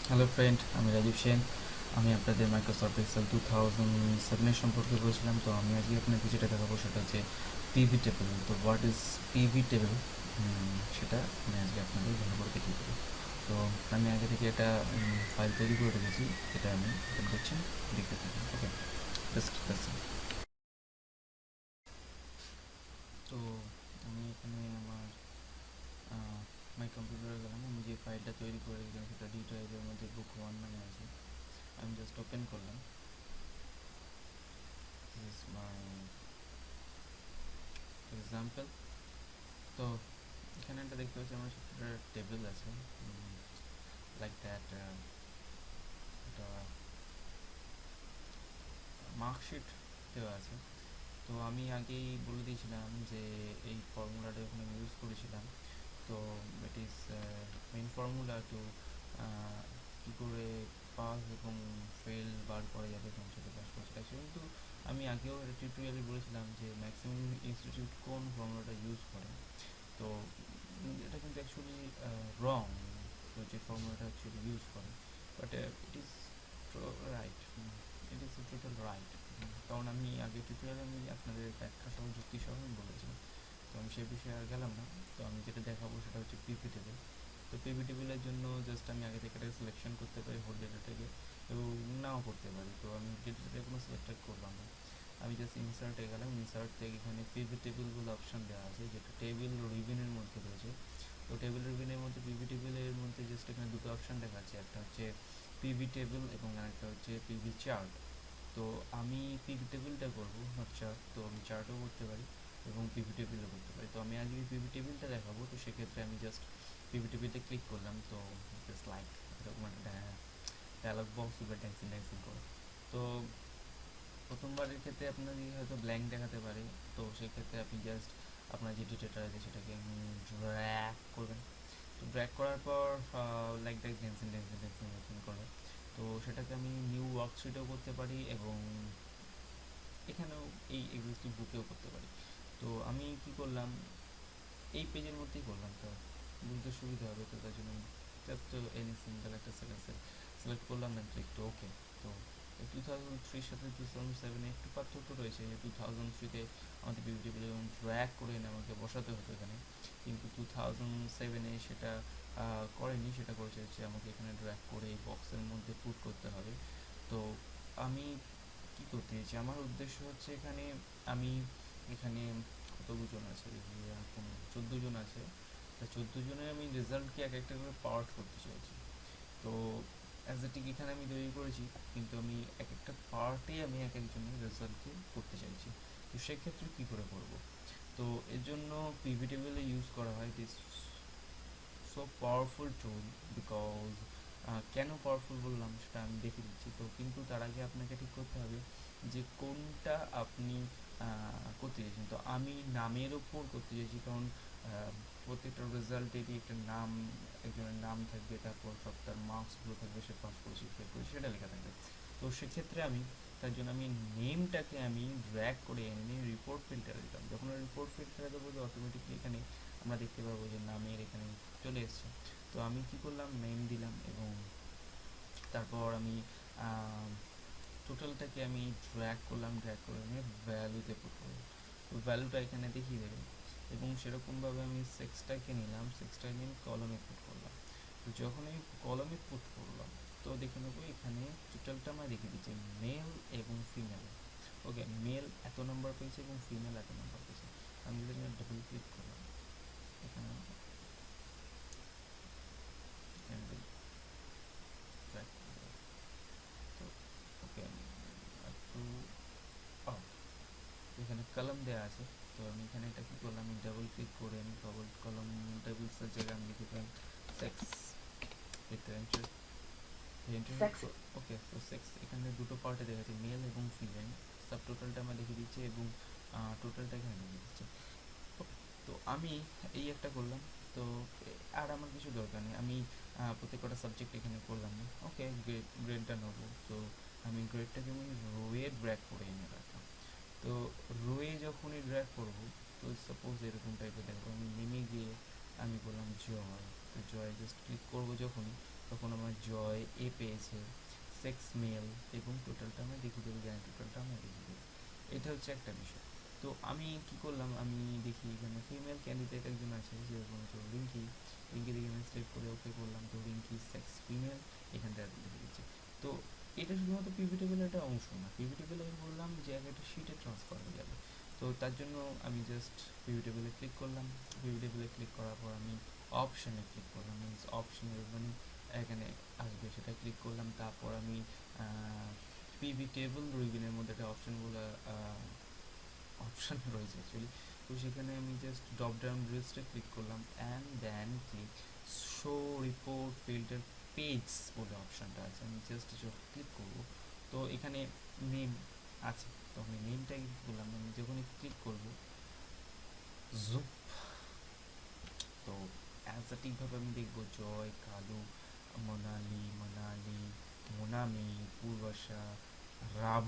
Hello friend, আমি রাজীব সেন। আমি আপনাদের মাইক্রোসফট এক্সেল 2007 সম্পর্কে বলছিলাম। তো আমি আজকে আপনাকে যেটা দেখাবো সেটা হচ্ছে পিভি টেবিল। তো হোয়াট ইজ পিভি টেবিল, সেটা আমি আজকে আপনাদের ভালো করে দেখিয়ে দেবো। তো আমি আগে থেকে একটা ফাইল তৈরি করে রেখেছি, যেটা আমি ওপেন করছি, দেখতে থাকি। ওকে, জাস্ট লিসেন। তো আমি এখানে আমার মাই কম্পিউটারে গেলাম। আমি যে ফাইলটা তৈরি করে রেখেছিলাম সেটা ডি ড্রাইভের মধ্যে বুক ওয়ান নামে আছে। আমি জাস্ট ওপেন করলাম। This is my example. তো এখানে একটা দেখতে পাচ্ছি আমার একটা টেবিল আছে, লাইক দ্যাট। একটা মার্কশিট দেওয়া আছে। তো আমি আগেই বলে দিয়েছিলাম যে এই ফর্মুলাটা যখন আমি ইউজ করেছিলাম, তো it is main formula to কী করে পাস এবং ফেল বার করা যাবে কোন সাথে পাস করছে অ্যাকচুয়ালি। কিন্তু আমি আগেও একটা টিউটোরিয়ালে বলেছিলাম যে ম্যাক্সিমাম ইনস্টিটিউট কোন ফর্মুলাটা ইউজ করে। তো এটা কিন্তু অ্যাকচুয়ালি রং, তো যে ফর্মুলাটা অ্যাকচুয়ালি ইউজ করে, but it is right, it is total right. কারণ আমি আগে টিউটোরিয়ালে আমি আপনাদের ব্যাখ্যা সহ যুক্তি সহ আমি বলেছিলাম। তো আমি সে বিষয়ে আর গেলাম না। তো আমি যেটা দেখাবো সেটা হচ্ছে পিভি টেবিল। তো পিভি টেবিলের জন্য জাস্ট আমি আগে থেকে একটা সিলেকশন করতে পারি হোল ডেটাটাকে, এবং নাও করতে পারি। তো আমি ডেটাটাকে কোনো সিলেক্ট করলাম না, আমি জাস্ট ইনসার্টে গেলাম। ইনসার্ট থেকে এখানে পিভি টেবিল বলে অপশন দেওয়া আছে, যেটা টেবিল রিভিউনের মধ্যে রয়েছে। তো টেবিল রিভিউনের মধ্যে পিভি টেবিলের মধ্যে জাস্ট এখানে দুটো অপশন দেখাচ্ছে, একটা হচ্ছে পিভি টেবিল এবং আরেকটা হচ্ছে পিভি চার্ট। তো আমি পিভি টেবিলটা করবো, নট চার্ট। তো আমি চার্টও করতে পারি এবং পিভি টেবিলও করতে পারি। তো আমি আজকে পিভি টেবিলটা দেখাবো। তো সেক্ষেত্রে আমি জাস্ট পিভি টেবিলটা ক্লিক করলাম। তো জাস্ট লাইক এরকম একটা ডায়ালগ বক্স বা ড্যান্সিং ড্যান্সিং করে। তো প্রথমবারের ক্ষেত্রে আপনার হয়তো ব্ল্যাঙ্ক দেখাতে পারে। তো সেক্ষেত্রে আপনি জাস্ট আপনার যে ডেটাটা আছে সেটাকে ড্র্যাগ করবেন। তো ড্র্যাগ করার পর like that dancing dancing dancing dancing করবে। তো সেটাকে আমি নিউ ওয়ার্কশিটেও করতে পারি এবং এখানেও এই এক্সিস্টিং বুকেও করতে পারি। তো আমি কি করলাম, এই পেজের মধ্যেই করলাম। তো বুঝতে সুবিধা হবে, তো তার জন্য জাস্ট এনি সিঙ্গেল একটা সিলেক্ট করলাম, দেন ক্লিক টু ওকে। তো 2003 সাথে 2007 একটু পার্থক্য রয়েছে, যে 2003-তে আমাদের পিভিটি যেমন ড্র্যাগ করে এনে আমাকে বসাতে হতো এখানে, কিন্তু 2007-এ সেটা করেনি। সেটা করেছে হচ্ছে আমাকে এখানে ড্র্যাগ করে এই বক্সের মধ্যে পুট করতে হবে। তো আমি কি করতে চাইছি, আমার উদ্দেশ্য হচ্ছে এখানে আমি এখানে কতজন আছে, এখন 14 জন আছে। তা 14 জনের আমি রেজাল্টকে এক একটা করে পার্ট করতে চাইছি। তো অ্যাজ এ টিক এখানে আমি তৈরি করেছি, কিন্তু আমি এক একটা পার্টে আমি এক একজনের রেজাল্টকে করতে চাইছি। তো সেক্ষেত্রে কী করে করব, তো এর জন্য পিভি টেবিলে ইউজ করা হয় this so powerful tool. Because কেন পাওয়ারফুল বললাম সেটা আমি দেখিয়ে দিচ্ছি। তো কিন্তু তার আগে আপনাকে ঠিক করতে হবে যে কোনটা আপনি করতে চাইছেন। তো আমি নামের ওপর করতে চাইছি, কারণ প্রত্যেকটা রেজাল্টেরই একটা নাম, একজনের নাম থাকবে, তারপর সব তার মার্কসগুলো থাকবে, সে পাস করেছে ফেল করেছে সেটা লেখা থাকবে। তো সেক্ষেত্রে আমি তার জন্য আমি নেমটাকে আমি ড্র্যাগ করে এনে রিপোর্ট ফিল্টারে দিলাম। যখন রিপোর্ট ফিল্টারে দেবো, তো অটোমেটিকলি এখানে আমরা দেখতে পাবো যে নামের এখানে চলে এসছে। তো আমি কি করলাম, নেম দিলাম এবং তারপর আমি টোটালটাকে আমি ড্র্যাগ করে নিয়ে ভ্যালুতে পুট করলাম। তো ভ্যালুটা এখানে দেখিয়ে দেবে, এবং সেরকমভাবে আমি সেক্সটাকে নিলাম, সেক্সটাকে নিয়ে কলমে পুট করলাম। তো যখন আমি কলমে পুট করলাম, তো দেখে নেবো এখানে টোটালটা আমার দেখিয়ে দিচ্ছে মেল এবং ফিমেল। ওকে, মেল এত নাম্বার পেয়েছে এবং ফিমেল এত নাম্বার পেয়েছে। আমি যদি ডাবল ক্লিক করলাম এখানে, এখানে ড্র্যাগ করলাম। তো ওকে, একটু এখানে কলম দেওয়া আছে। তো আমি এখানে এটা কী করলাম, আমি ডাবল ক্লিক করে আমি কলম টেবিলসের জায়গায় আমি লিখে দিলাম সেক্স। এটা এন্টার, এন্টার হিট। ওকে, তো সেক্স এখানে দুটো পার্টে দেখা যাচ্ছে, মেল এবং ফিমেল। সাব টোটালটা আমার লিখে দিচ্ছে এবং টোটালটা এখানে লিখে দিচ্ছে। ওকে, তো আমি এই একটা করলাম। তো আর আমার কিছু দরকার নেই, আমি প্রত্যেক কটা সাবজেক্ট এখানে করলাম না। ওকে, গ্রেডটা নেবো। তো আমি গ্রেডটাকে আমি রোয়ে ড্র্যাগ করে এনে রাখলাম। তো রোয়ে যখনই ড্র্যাগ করব, তো সাপোজ এরকম টাইপের দেখবো, আমি নেমে গিয়ে আমি বললাম জয়। তো জয় জাস্ট ক্লিক করবো যখনই, তখন আমার জয় এ পেয়েছে, সেক্স মেল, এবং টোটালটা আমরা দেখিয়ে দেবো, জ্ঞান টোটালটা আমরা দেখিয়ে দেবো। এটা হচ্ছে একটা বিষয়। তো আমি কি করলাম, আমি দেখি এখানে ফিমেল ক্যান্ডিডেট একজন আছে, যেরকম হচ্ছে রিঙ্কি। রিঙ্কি দেখে আমি সিলেক্ট করে ওকে করলাম, তো রিঙ্কি সেক্স ফিমেল এখানটা দেখে দিচ্ছে। তো এটা শুধুমাত্র পিভি টেবিলের একটা অংশ না, পিভি টেবিলে আমি বললাম যে আগে একটা শিটে ট্রান্সফার হয়ে যাবে। তো তার জন্য আমি জাস্ট পিভি টেবিলে ক্লিক করলাম। পিভি টেবিলে ক্লিক করার পর আমি অপশানে ক্লিক করলাম, মিনস অপশানের মানে এখানে আসবে সেটা ক্লিক করলাম। তারপর আমি পিভি টেবিল রিভিনের মধ্যে একটা অপশানগুলো অপশান রয়েছে অ্যাকচুয়ালি। তো সেখানে আমি জাস্ট ড্রপ ডাউন লিস্টে ক্লিক করলাম and then click show report filter page বলে অপশানটা আছে, আমি জাস্ট ক্লিক করবো। তো এখানে নেম আছে, তো আমি নেমটা ক্লিক করলাম। আমি যখনই ক্লিক করবো জুপ, তো অ্যাজাটিকভাবে আমি দেখবো জয়, কালু, মোনালি, মোনালি, মোনামি, পূর্বাশা, রাব,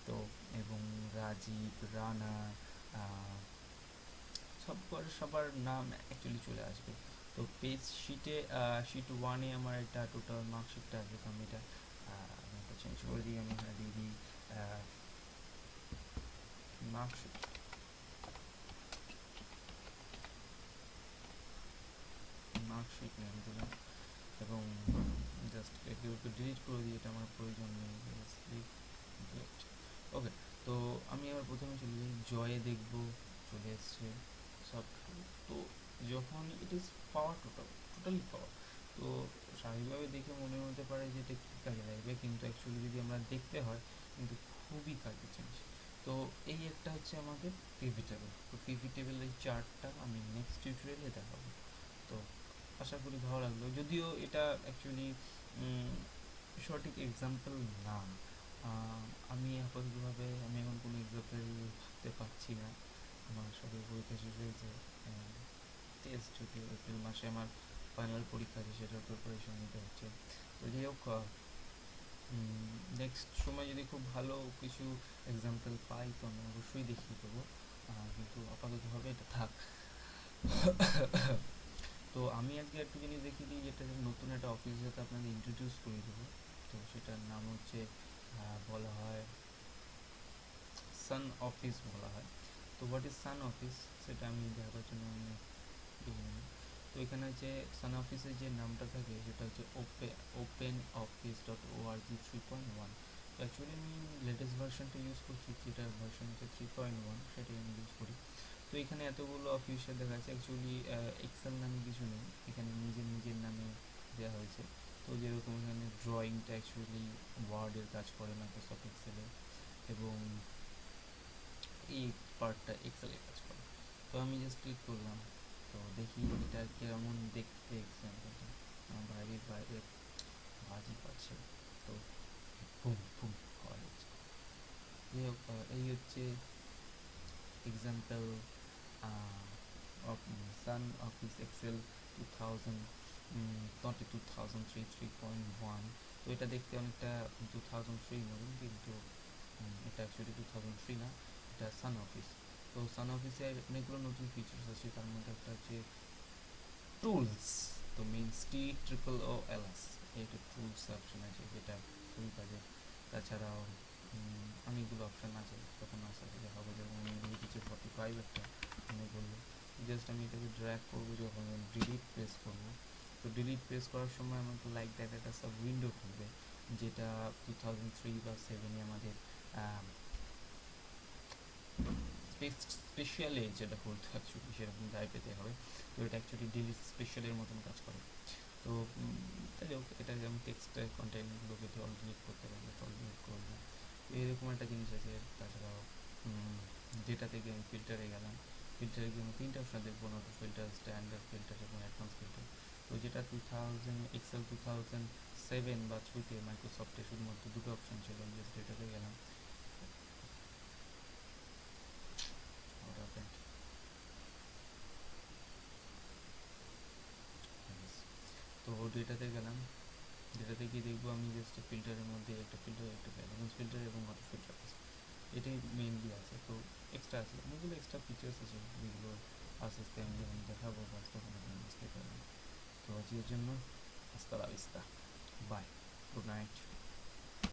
তো এবং রাজীব, রানা, সবার নাম অ্যাকচুয়ালি চলে আসবে। তো পেজ শিটে শিট ওয়ানে আমার এটা টোটাল মার্কশিটটা আসবে, তো আমি এটা চেঞ্জ করে দিই। আমি এখানে দিয়ে দিই মার্কশিট, মার্কশিট নেম দিলাম এবং জাস্ট একটু ডিলিট করে দিই, এটা আমার প্রয়োজন নেই। ওকে, তো আমি আবার প্রথমে চলে যাই, জয়ে দেখবো চলে এসছে সব। তো যখন ইট ইজ পাওয়ার টোটালি পাওয়ার, তো স্বাভাবিকভাবে দেখে মনে হতে পারে যে এটা কী কাজে লাগবে, কিন্তু অ্যাকচুয়ালি যদি আমরা দেখতে হয় কিন্তু খুবই কাজে জিনিস। তো এই একটা হচ্ছে আমাদের পিভি টেবিল। তো পিভি টেবিলের চার্টটা আমি নেক্সট টিউটোরিয়ালে দেখাবো। তো আশা করি ভালো লাগলো, যদিও এটা অ্যাকচুয়ালি সঠিক এক্সাম্পল না। আমি আপাততভাবে আমি এখন কোনো এক্সাম্পল ভাবতে পারছি না। আমার সবে পরীক্ষা শেষ হয়েছে, টেস্ট যদিও এপ্রিল মাসে আমার ফাইনাল পরীক্ষা আছে, সেটার প্রিপারেশন নিতে হচ্ছে। তো যাই হোক, নেক্সট সময় যদি খুব ভালো কিছু এক্সাম্পল পাই তো আমি অবশ্যই দেখিয়ে দেবো, কিন্তু আপাততভাবে এটা থাক। তো আমি আজকে একটু জিনিস দেখিয়ে দিই, যেটা নতুন একটা অফিসের সাথে আপনাদের ইন্ট্রোডিউস করে দেবো। তো সেটার নাম হচ্ছে বলা হয় সান অফিস বলা হয়। তো হোয়াট ইজ সান অফিস সেটা আমি দেখাবার জন্য আমি দেখে নিই। তো এখানে হচ্ছে সান অফিসের যে নামটা থাকে সেটা হচ্ছে ওপেন অফিস ডট ওআরজি 3.1। তো অ্যাকচুয়ালি আমি লেটেস্ট ভার্সনটা ইউজ করছি, যেটা ভার্সন হচ্ছে 3.1, সেটাই আমি ইউজ করি। তো এখানে এতগুলো অফিসিয়াল দেখা যাচ্ছে, অ্যাকচুয়ালি এক্সেল নামে কিছু নেই, এখানে নিজের নামে দেওয়া হয়েছে। তো যেরকম এখানে ড্রয়িংটা অ্যাকচুয়ালি ওয়ার্ডের কাজ করে মাইক্রোসফট এক্সেলে, এবং এই পার্টটা এক্সেলের কাজ করে। তো আমি জাস্ট ক্লিক করলাম, তো দেখি এটা কেমন দেখতে এক্সাম্পলটা। বাইরে বাইরে বাজি পাচ্ছে, তো বুম বুম আওয়াজ হচ্ছে। যাই হোক, এই হচ্ছে example Sun Office Excel 2000, not 2003, 3.1। তো এটা দেখতে অনেকটা 2003 মতন, কিন্তু এটা অ্যাকচুয়ালি 2003 না, এটা সান অফিস। তো সান অফিসের অনেকগুলো নতুন ফিচার্স আছে, তার মধ্যে একটা হচ্ছে টুলস। তো মিনস TROOLS, এটা টুলস অপশন আছে, যেটা খুবই কাজের। তাছাড়াও অনেকগুলো অপশান আছে, তখন আস্তে আস্তে দেখাবো। যেমন আমি লিখেছি 45 একটা মনে করলো, জাস্ট আমি এটাকে ড্র্যাগ করবো, যখন ডিলিট প্রেস করবো, তো ডিলিট প্রেস করার সময় আমাকে লাইক দ্যাট একটা সাব উইন্ডো খুলবে, যেটা 2003 বা 7-এ আমাদের স্পেশালে যেটা হতো অ্যাকচুয়ালি সেরকম গায়ে পেতে হবে। তো এটা অ্যাকচুয়ালি ডিলিট স্পেশালের মতন কাজ করে। তো যাই হোক, এটা যেমন টেক্সট কন্টেন্টগুলোকে তো ডিলিট করতে পারবে, তো ডিলিট করবো, এরকম একটা জিনিস আছে। তাছাড়াও যেটা থেকে আমি ফিল্টারে গেলাম, ফিল্টারে গিয়ে আমি তিনটা অপশান দেখবো, অটো ফিল্টার, স্ট্যান্ডার্ড ফিল্টার এবং অ্যাডভান্স ফিল্টার। তো যেটা 2007 বা 3-তে মাইক্রোসফটে শুধুমাত্র দুটো অপশান ছিল, আমি জাস্ট এটাতে গেলাম। তো ডেটাতে গেলাম, ডেটাতে গিয়ে দেখবো আমি জাস্ট ফিল্টারের মধ্যে একটা ফিল্টার, একটা অ্যাডভান্স ফিল্টার এবং অটো ফিল্টার আছে, এটাই মেইনলি আছে। তো এক্সট্রা আছে অনেকগুলো এক্সট্রা ফিচার্স আছে, যেগুলো আস্তে আস্তে আমি যখন দেখাবো বাস তখন আপনি বুঝতে পারবেন। তো আজকের জন্য hasta la vista, bye, good night.